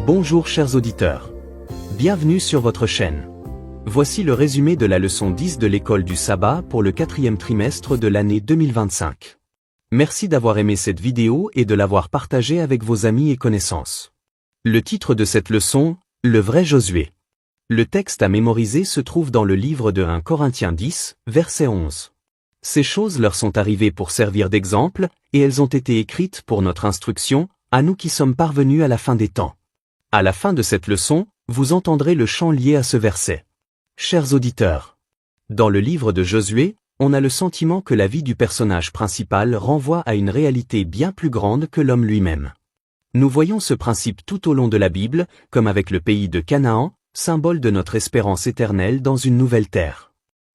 Bonjour chers auditeurs. Bienvenue sur votre chaîne. Voici le résumé de la leçon 10 de l'école du sabbat pour le 4e trimestre de l'année 2025. Merci d'avoir aimé cette vidéo et de l'avoir partagée avec vos amis et connaissances. Le titre de cette leçon, le vrai Josué. Le texte à mémoriser se trouve dans le livre de 1 Corinthiens 10, verset 11. Ces choses leur sont arrivées pour servir d'exemple, et elles ont été écrites pour notre instruction, à nous qui sommes parvenus à la fin des temps. À la fin de cette leçon, vous entendrez le chant lié à ce verset. Chers auditeurs, dans le livre de Josué, on a le sentiment que la vie du personnage principal renvoie à une réalité bien plus grande que l'homme lui-même. Nous voyons ce principe tout au long de la Bible, comme avec le pays de Canaan, symbole de notre espérance éternelle dans une nouvelle terre.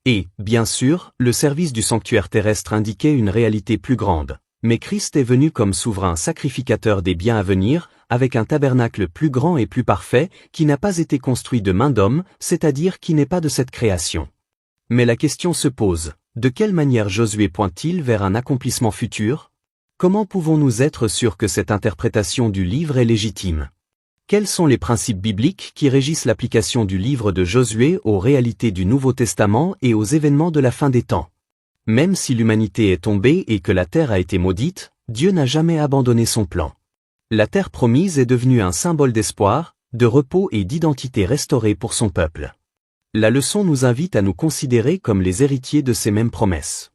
Et, bien sûr, le service du sanctuaire terrestre indiquait une réalité plus grande. Mais Christ est venu comme souverain sacrificateur des biens à venir, avec un tabernacle plus grand et plus parfait, qui n'a pas été construit de main d'homme, c'est-à-dire qui n'est pas de cette création. Mais la question se pose, de quelle manière Josué pointe-t-il vers un accomplissement futur? Comment pouvons-nous être sûrs que cette interprétation du livre est légitime? Quels sont les principes bibliques qui régissent l'application du livre de Josué aux réalités du Nouveau Testament et aux événements de la fin des temps? Même si l'humanité est tombée et que la terre a été maudite, Dieu n'a jamais abandonné son plan. La terre promise est devenue un symbole d'espoir, de repos et d'identité restaurée pour son peuple. La leçon nous invite à nous considérer comme les héritiers de ces mêmes promesses.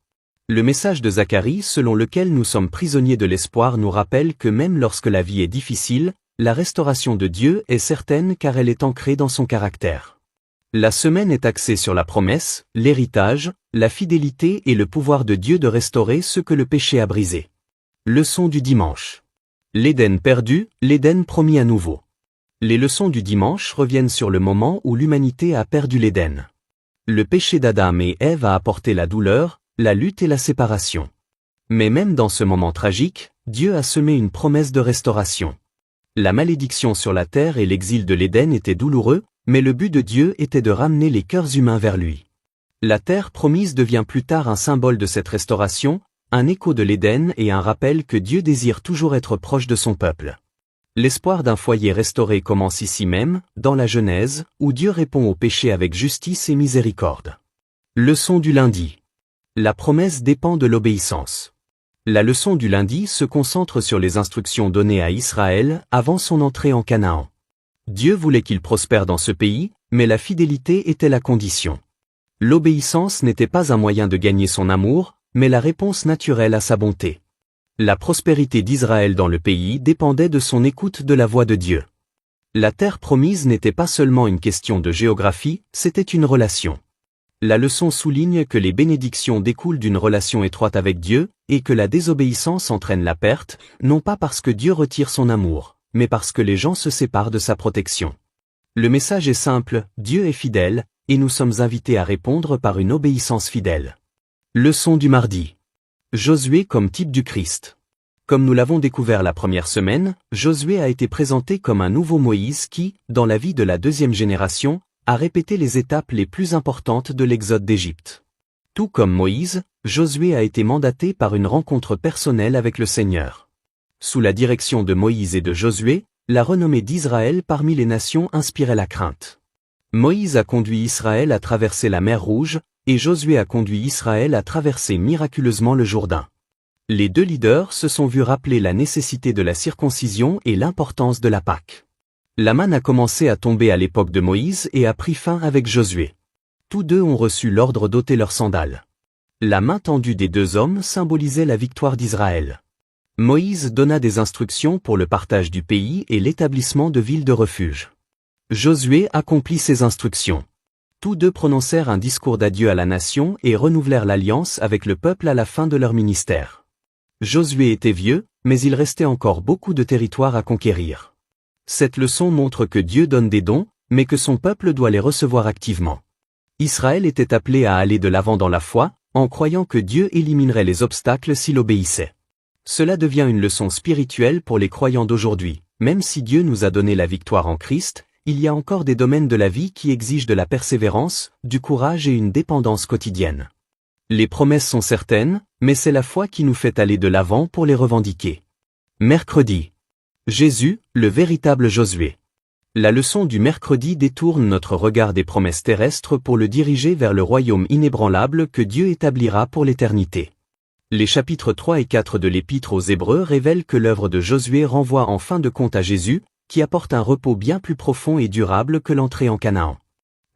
Le message de Zacharie selon lequel nous sommes prisonniers de l'espoir nous rappelle que même lorsque la vie est difficile, la restauration de Dieu est certaine car elle est ancrée dans son caractère. La semaine est axée sur la promesse, l'héritage, la fidélité et le pouvoir de Dieu de restaurer ce que le péché a brisé. Leçon du dimanche. L'Éden perdu, l'Éden promis à nouveau. Les leçons du dimanche reviennent sur le moment où l'humanité a perdu l'Éden. Le péché d'Adam et Ève a apporté la douleur, la lutte et la séparation. Mais même dans ce moment tragique, Dieu a semé une promesse de restauration. La malédiction sur la terre et l'exil de l'Éden étaient douloureux, mais le but de Dieu était de ramener les cœurs humains vers lui. La terre promise devient plus tard un symbole de cette restauration, un écho de l'Éden et un rappel que Dieu désire toujours être proche de son peuple. L'espoir d'un foyer restauré commence ici même, dans la Genèse, où Dieu répond au péché avec justice et miséricorde. Leçon du lundi. La promesse dépend de l'obéissance. La leçon du lundi se concentre sur les instructions données à Israël avant son entrée en Canaan. Dieu voulait qu'il prospère dans ce pays, mais la fidélité était la condition. L'obéissance n'était pas un moyen de gagner son amour, mais la réponse naturelle à sa bonté. La prospérité d'Israël dans le pays dépendait de son écoute de la voix de Dieu. La terre promise n'était pas seulement une question de géographie, c'était une relation. La leçon souligne que les bénédictions découlent d'une relation étroite avec Dieu, et que la désobéissance entraîne la perte, non pas parce que Dieu retire son amour, mais parce que les gens se séparent de sa protection. Le message est simple, Dieu est fidèle, et nous sommes invités à répondre par une obéissance fidèle. Leçon du mardi. Josué comme type du Christ. Comme nous l'avons découvert la première semaine, Josué a été présenté comme un nouveau Moïse qui, dans la vie de la deuxième génération, a répété les étapes les plus importantes de l'exode d'Égypte. Tout comme Moïse, Josué a été mandaté par une rencontre personnelle avec le Seigneur. Sous la direction de Moïse et de Josué, la renommée d'Israël parmi les nations inspirait la crainte. Moïse a conduit Israël à traverser la mer Rouge, et Josué a conduit Israël à traverser miraculeusement le Jourdain. Les deux leaders se sont vus rappeler la nécessité de la circoncision et l'importance de la Pâque. La manne a commencé à tomber à l'époque de Moïse et a pris fin avec Josué. Tous deux ont reçu l'ordre d'ôter leurs sandales. La main tendue des deux hommes symbolisait la victoire d'Israël. Moïse donna des instructions pour le partage du pays et l'établissement de villes de refuge. Josué accomplit ces instructions. Tous deux prononcèrent un discours d'adieu à la nation et renouvelèrent l'alliance avec le peuple à la fin de leur ministère. Josué était vieux, mais il restait encore beaucoup de territoire à conquérir. Cette leçon montre que Dieu donne des dons, mais que son peuple doit les recevoir activement. Israël était appelé à aller de l'avant dans la foi, en croyant que Dieu éliminerait les obstacles s'il obéissait. Cela devient une leçon spirituelle pour les croyants d'aujourd'hui. Même si Dieu nous a donné la victoire en Christ, il y a encore des domaines de la vie qui exigent de la persévérance, du courage et une dépendance quotidienne. Les promesses sont certaines, mais c'est la foi qui nous fait aller de l'avant pour les revendiquer. Mercredi. Jésus, le véritable Josué. La leçon du mercredi détourne notre regard des promesses terrestres pour le diriger vers le royaume inébranlable que Dieu établira pour l'éternité. Les chapitres 3 et 4 de l'Épître aux Hébreux révèlent que l'œuvre de Josué renvoie en fin de compte à Jésus, qui apporte un repos bien plus profond et durable que l'entrée en Canaan.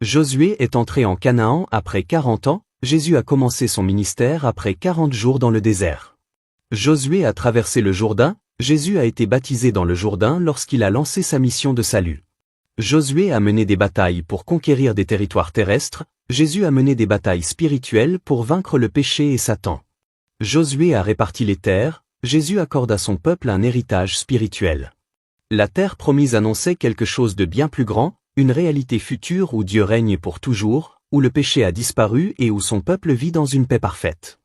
Josué est entré en Canaan après 40 ans, Jésus a commencé son ministère après 40 jours dans le désert. Josué a traversé le Jourdain, Jésus a été baptisé dans le Jourdain lorsqu'il a lancé sa mission de salut. Josué a mené des batailles pour conquérir des territoires terrestres, Jésus a mené des batailles spirituelles pour vaincre le péché et Satan. Josué a réparti les terres, Jésus accorde à son peuple un héritage spirituel. La terre promise annonçait quelque chose de bien plus grand, une réalité future où Dieu règne pour toujours, où le péché a disparu et où son peuple vit dans une paix parfaite.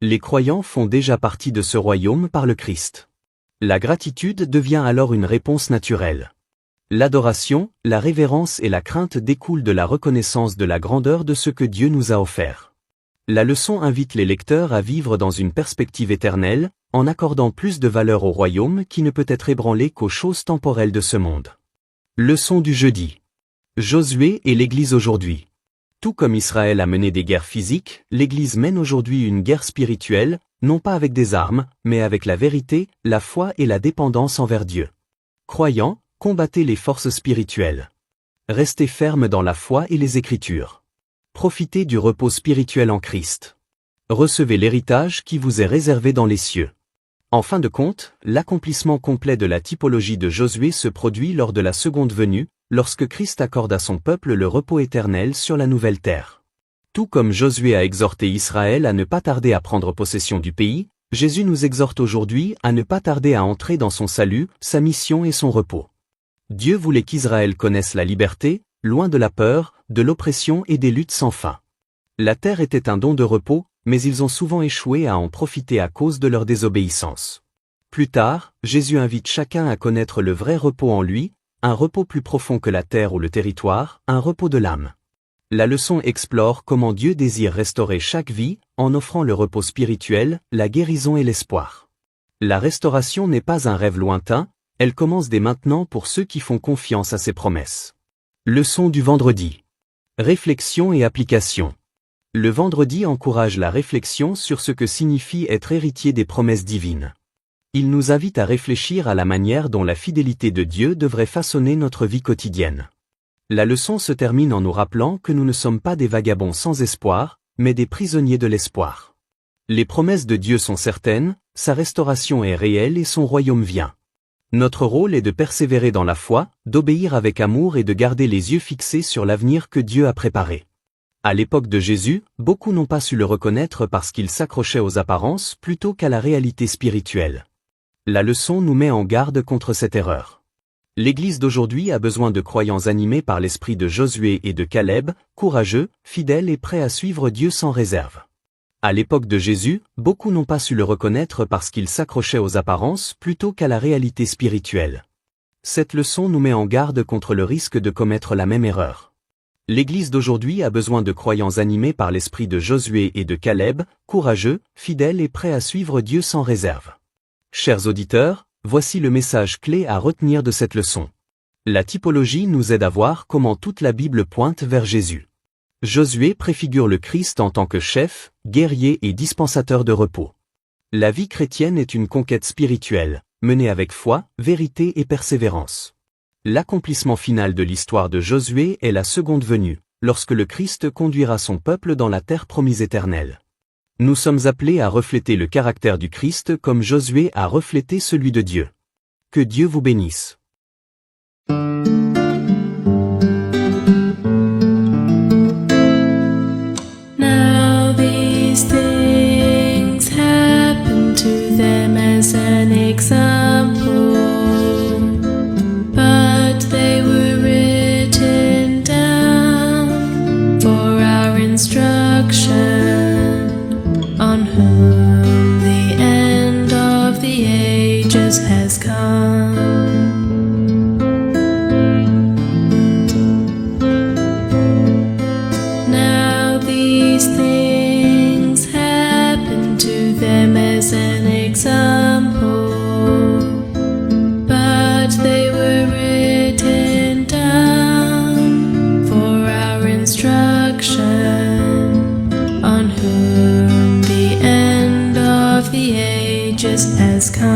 Les croyants font déjà partie de ce royaume par le Christ. La gratitude devient alors une réponse naturelle. L'adoration, la révérence et la crainte découlent de la reconnaissance de la grandeur de ce que Dieu nous a offert. La leçon invite les lecteurs à vivre dans une perspective éternelle, en accordant plus de valeur au royaume qui ne peut être ébranlé qu'aux choses temporelles de ce monde. Leçon du jeudi. Josué et l'Église aujourd'hui. Tout comme Israël a mené des guerres physiques, l'Église mène aujourd'hui une guerre spirituelle, non pas avec des armes, mais avec la vérité, la foi et la dépendance envers Dieu. Croyants, combattez les forces spirituelles. Restez fermes dans la foi et les Écritures. Profitez du repos spirituel en Christ. Recevez l'héritage qui vous est réservé dans les cieux. En fin de compte, l'accomplissement complet de la typologie de Josué se produit lors de la seconde venue, lorsque Christ accorde à son peuple le repos éternel sur la nouvelle terre. Tout comme Josué a exhorté Israël à ne pas tarder à prendre possession du pays, Jésus nous exhorte aujourd'hui à ne pas tarder à entrer dans son salut, sa mission et son repos. Dieu voulait qu'Israël connaisse la liberté, loin de la peur, de l'oppression et des luttes sans fin. La terre était un don de repos, mais ils ont souvent échoué à en profiter à cause de leur désobéissance. Plus tard, Jésus invite chacun à connaître le vrai repos en lui, un repos plus profond que la terre ou le territoire, un repos de l'âme. La leçon explore comment Dieu désire restaurer chaque vie, en offrant le repos spirituel, la guérison et l'espoir. La restauration n'est pas un rêve lointain, elle commence dès maintenant pour ceux qui font confiance à ses promesses. Leçon du vendredi. Réflexion et application. Le vendredi encourage la réflexion sur ce que signifie être héritier des promesses divines. Il nous invite à réfléchir à la manière dont la fidélité de Dieu devrait façonner notre vie quotidienne. La leçon se termine en nous rappelant que nous ne sommes pas des vagabonds sans espoir, mais des prisonniers de l'espoir. Les promesses de Dieu sont certaines, sa restauration est réelle et son royaume vient. Notre rôle est de persévérer dans la foi, d'obéir avec amour et de garder les yeux fixés sur l'avenir que Dieu a préparé. À l'époque de Jésus, beaucoup n'ont pas su le reconnaître parce qu'ils s'accrochaient aux apparences plutôt qu'à la réalité spirituelle. La leçon nous met en garde contre cette erreur. L'Église d'aujourd'hui a besoin de croyants animés par l'esprit de Josué et de Caleb, courageux, fidèles et prêts à suivre Dieu sans réserve. À l'époque de Jésus, beaucoup n'ont pas su le reconnaître parce qu'ils s'accrochaient aux apparences plutôt qu'à la réalité spirituelle. Cette leçon nous met en garde contre le risque de commettre la même erreur. L'Église d'aujourd'hui a besoin de croyants animés par l'esprit de Josué et de Caleb, courageux, fidèles et prêts à suivre Dieu sans réserve. Chers auditeurs, voici le message clé à retenir de cette leçon. La typologie nous aide à voir comment toute la Bible pointe vers Jésus. Josué préfigure le Christ en tant que chef, guerrier et dispensateur de repos. La vie chrétienne est une conquête spirituelle, menée avec foi, vérité et persévérance. L'accomplissement final de l'histoire de Josué est la seconde venue, lorsque le Christ conduira son peuple dans la terre promise éternelle. Nous sommes appelés à refléter le caractère du Christ comme Josué a reflété celui de Dieu. Que Dieu vous bénisse. An example, but they were written down for our instruction, on whom the end of the ages has come. just as kind.